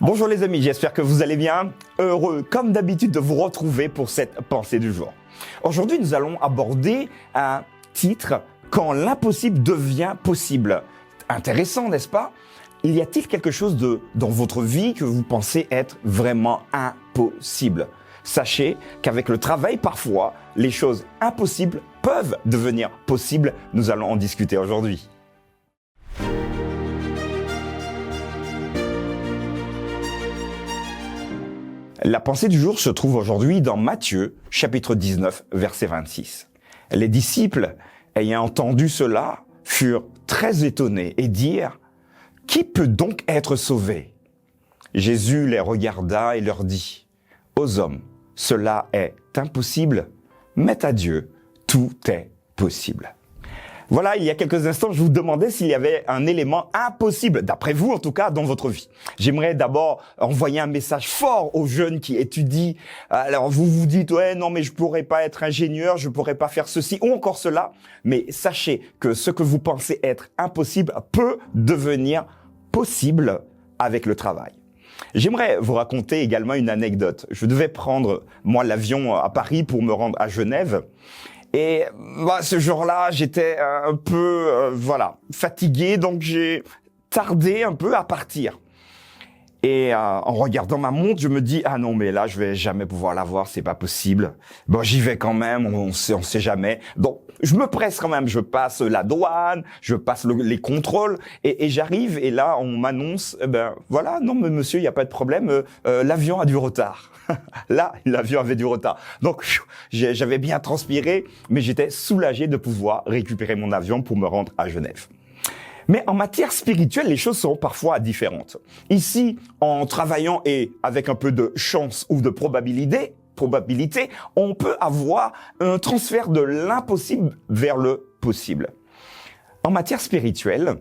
Bonjour les amis, j'espère que vous allez bien. Heureux comme d'habitude de vous retrouver pour cette pensée du jour. Aujourd'hui, nous allons aborder un titre « Quand l'impossible devient possible ». Intéressant, n'est-ce pas? Y a-t-il quelque chose dans votre vie que vous pensez être vraiment impossible? Sachez qu'avec le travail, parfois, les choses impossibles peuvent devenir possibles. Nous allons en discuter aujourd'hui. La pensée du jour se trouve aujourd'hui dans Matthieu, chapitre 19, verset 26. Les disciples, ayant entendu cela, furent très étonnés et dirent « Qui peut donc être sauvé ?» Jésus les regarda et leur dit « Aux hommes, cela est impossible, mais à Dieu, tout est possible. » Voilà, il y a quelques instants, je vous demandais s'il y avait un élément impossible, d'après vous en tout cas, dans votre vie. J'aimerais d'abord envoyer un message fort aux jeunes qui étudient. Alors vous vous dites, ouais, non mais je pourrais pas être ingénieur, je pourrais pas faire ceci ou encore cela. Mais sachez que ce que vous pensez être impossible peut devenir possible avec le travail. J'aimerais vous raconter également une anecdote. Je devais prendre, moi, l'avion à Paris pour me rendre à Genève. Et ce jour-là, j'étais un peu fatigué, donc j'ai tardé un peu à partir. Et en regardant ma montre, je me dis « Ah non, mais là, je vais jamais pouvoir l'avoir, c'est pas possible. Bon, j'y vais quand même, on sait jamais. » Donc, je me presse quand même, je passe la douane, je passe les contrôles, et j'arrive, et là, on m'annonce « non, mais monsieur, il n'y a pas de problème, l'avion a du retard. » Là, l'avion avait du retard. Donc, j'avais bien transpiré, mais j'étais soulagé de pouvoir récupérer mon avion pour me rendre à Genève. Mais en matière spirituelle, les choses sont parfois différentes. Ici, en travaillant et avec un peu de chance ou de probabilité, on peut avoir un transfert de l'impossible vers le possible. En matière spirituelle,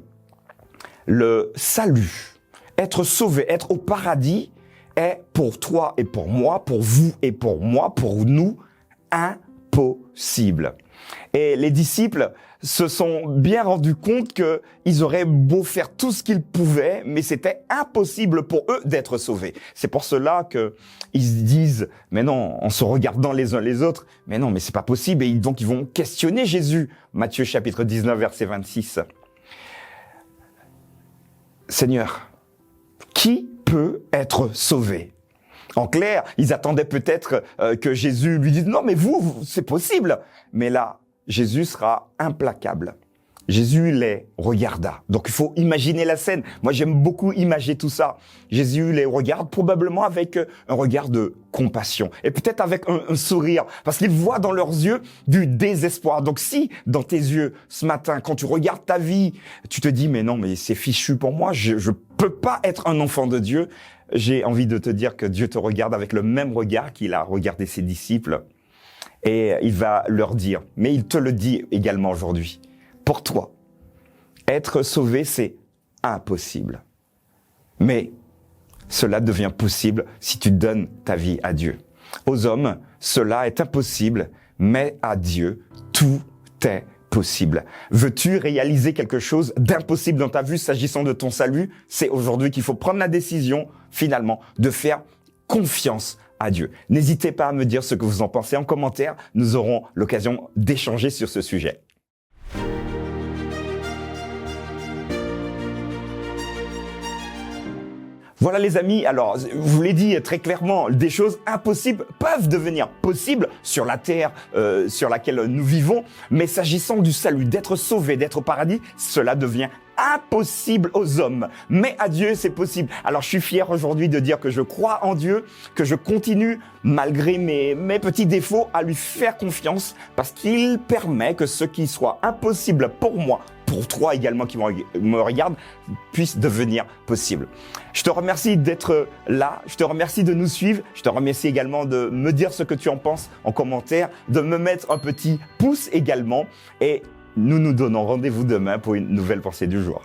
le salut, être sauvé, être au paradis, est pour toi et pour moi, pour vous et pour moi, pour nous, impossible. Et les disciples se sont bien rendus compte qu'ils auraient beau faire tout ce qu'ils pouvaient, mais c'était impossible pour eux d'être sauvés. C'est pour cela qu'ils se disent, mais non, en se regardant les uns les autres, mais non, mais c'est pas possible. Et donc ils vont questionner Jésus. Matthieu chapitre 19, verset 26. Seigneur, qui peut être sauvé? En clair, ils attendaient peut-être que Jésus lui dise « Non, mais vous, c'est possible !» Mais là, Jésus sera implacable. Jésus les regarda. Donc, il faut imaginer la scène. Moi, j'aime beaucoup imaginer tout ça. Jésus les regarde probablement avec un regard de compassion et peut-être avec un sourire parce qu'il voit dans leurs yeux du désespoir. Donc, si dans tes yeux, ce matin, quand tu regardes ta vie, tu te dis « Mais non, mais c'est fichu pour moi, je peux pas être un enfant de Dieu », j'ai envie de te dire que Dieu te regarde avec le même regard qu'il a regardé ses disciples. Et il va leur dire, mais il te le dit également aujourd'hui, pour toi, être sauvé, c'est impossible. Mais cela devient possible si tu donnes ta vie à Dieu. Aux hommes, cela est impossible, mais à Dieu, tout est possible. Veux-tu réaliser quelque chose d'impossible dans ta vie s'agissant de ton salut? C'est aujourd'hui qu'il faut prendre la décision, finalement, de faire confiance à Dieu. N'hésitez pas à me dire ce que vous en pensez en commentaire. Nous aurons l'occasion d'échanger sur ce sujet. Voilà les amis, alors je vous l'ai dit très clairement, des choses impossibles peuvent devenir possibles sur la terre sur laquelle nous vivons, mais s'agissant du salut, d'être sauvé, d'être au paradis, cela devient impossible aux hommes. Mais à Dieu, c'est possible. Alors je suis fier aujourd'hui de dire que je crois en Dieu, que je continue, malgré mes petits défauts, à lui faire confiance parce qu'il permet que ce qui soit impossible pour moi, pour toi également qui me regarde, puisse devenir possible. Je te remercie d'être là, je te remercie de nous suivre, je te remercie également de me dire ce que tu en penses en commentaire, de me mettre un petit pouce également et nous nous donnons rendez-vous demain pour une nouvelle pensée du jour.